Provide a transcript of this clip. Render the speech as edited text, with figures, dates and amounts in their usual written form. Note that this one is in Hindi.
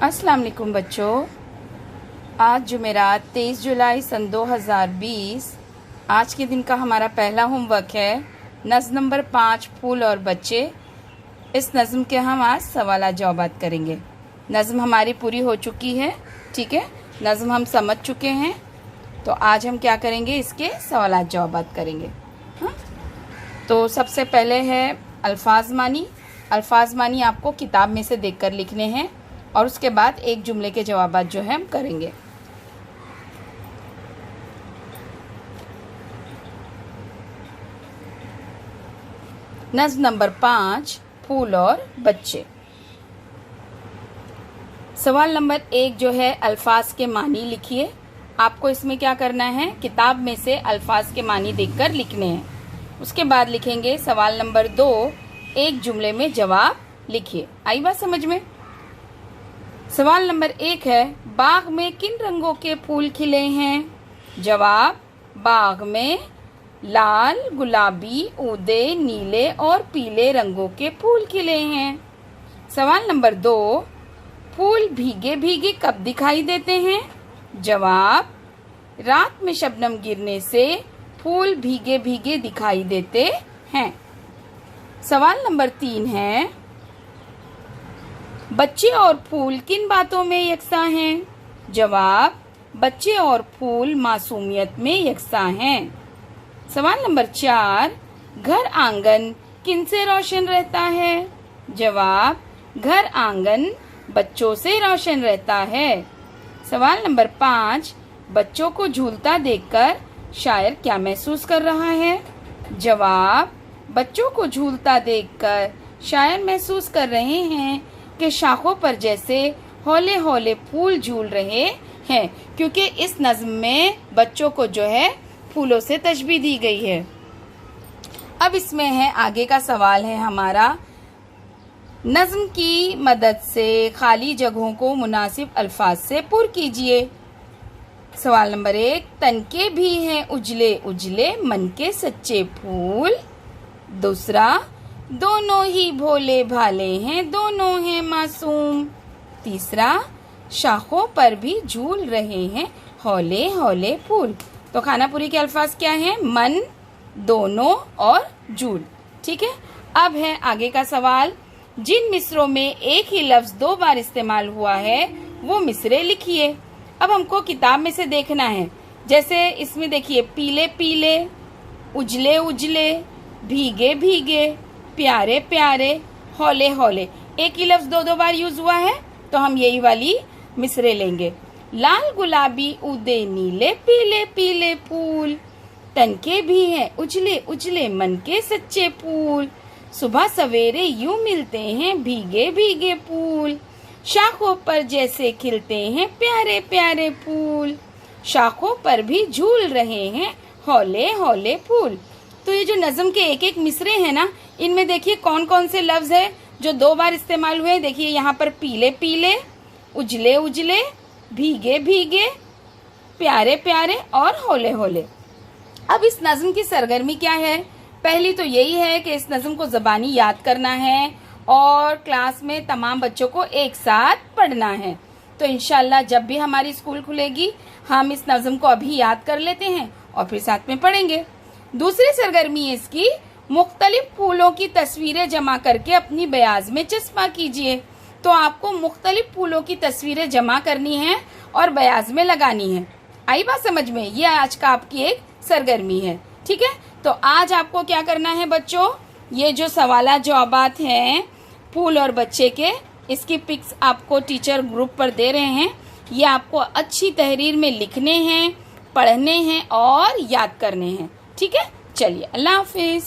अस्सलाम वालेकुम बच्चों। आज जुमेरात 23 जुलाई सन 2020 आज के दिन का हमारा पहला होमवर्क है नज़्म नंबर 5 फूल और बच्चे। इस नज़्म के हम आज सवालात जवाबात करेंगे। नज़्म हमारी पूरी हो चुकी है, ठीक है, नज़्म हम समझ चुके हैं। तो आज हम क्या करेंगे, इसके सवालात जवाबात करेंगे। हाँ, तो सबसे पहले है अल्फाज मानी। अल्फाज मानी आपको किताब में से देखकर लिखने हैं और उसके बाद एक जुमले के जवाबात जो है हम करेंगे। नज़्म नंबर 5 फूल और बच्चे। सवाल नंबर 1 जो है अल्फाज के मानी लिखिए। आपको इसमें क्या करना है, किताब में से अल्फाज के मानी देखकर लिखने हैं। उसके बाद लिखेंगे सवाल नंबर 2, एक जुमले में जवाब लिखिए। आई बात समझ में। सवाल नंबर 1 है, बाग में किन रंगों के फूल खिले हैं? जवाब, बाग में लाल, गुलाबी, ऊदे, नीले और पीले रंगों के फूल खिले हैं। सवाल नंबर 2, फूल भीगे भीगे कब दिखाई देते हैं? जवाब, रात में शबनम गिरने से फूल भीगे भीगे दिखाई देते हैं। सवाल नंबर 3 है, बच्चे और फूल किन बातों में यकसा हैं? जवाब, बच्चे और फूल मासूमियत में यकसा हैं। सवाल नंबर 4, घर आंगन किनसे रोशन रहता है? जवाब, घर आंगन बच्चों से रोशन रहता है। सवाल नंबर 5, बच्चों को झूलता देखकर शायर क्या महसूस कर रहा है? जवाब, बच्चों को झूलता देखकर शायर महसूस कर रहे हैं कि शाखों पर जैसे हौले हौले फूल झूल रहे हैं, क्योंकि इस नज़्म में बच्चों को जो है फूलों से तशबीह दी गई है। अब इसमें है आगे का सवाल है हमारा, नज़्म की मदद से खाली जगहों को मुनासिब अल्फाज से पुर कीजिए। सवाल नंबर 1, तनके भी हैं उजले उजले मन के सच्चे फूल। दूसरा, दोनों ही भोले भाले हैं दोनों हैं मासूम। तीसरा, शाखों पर भी झूल रहे हैं हौले हौले फूल। तो खानापुरी के अल्फाज क्या हैं? मन, दोनों और झूल। ठीक है। अब है आगे का सवाल, जिन मिसरों में एक ही लफ्ज 2 बार इस्तेमाल हुआ है वो मिसरे लिखिए। अब हमको किताब में से देखना है। जैसे इसमें देखिए, पीले पीले, उजले उजले, भीगे भीगे, प्यारे प्यारे, हौले हौले, एक ही लफ्ज 2 बार यूज हुआ है तो हम यही वाली मिसरे लेंगे। लाल गुलाबी ऊदे नीले पीले पीले फूल, तनके भी हैं उजले उजले मन के सच्चे फूल, सुबह सवेरे यूं मिलते हैं भीगे भीगे फूल, शाखों पर जैसे खिलते हैं प्यारे प्यारे फूल, शाखों पर भी झूल रहे हैं हौले हौले फूल। तो ये जो नज़्म के एक एक मिसरे हैं ना, इनमें देखिए कौन कौन से लफ्ज है जो 2 बार इस्तेमाल हुए। देखिए यहाँ पर पीले पीले, उजले उजले, भीगे भीगे, प्यारे प्यारे और हौले हौले। अब इस नज़्म की सरगर्मी क्या है? पहली तो यही है कि इस नज़्म को ज़बानी याद करना है और क्लास में तमाम बच्चों को एक साथ पढ़ना है। तो इंशाल्लाह जब भी हमारी स्कूल खुलेगी हम इस नज़्म को अभी याद कर लेते हैं और फिर साथ में पढ़ेंगे। दूसरी सरगर्मी है इसकी, मुख्तलिफ फूलों की तस्वीरें जमा करके अपनी बयाज में चस्पा कीजिए। तो आपको मुख्तलिफ फूलों की तस्वीरें जमा करनी है और बयाज में लगानी है। आई बात समझ में? ये आज का आपकी एक सरगर्मी है। ठीक है। तो आज आपको क्या करना है बच्चों, ये जो सवालात जवाबात हैं फूल और बच्चे के, इसकी पिक्स आपको टीचर ग्रुप पर दे रहे हैं। ये आपको अच्छी तहरीर में लिखने हैं, पढ़ने हैं और याद करने हैं। ठीक है। चलिए, अल्लाह हाफिज।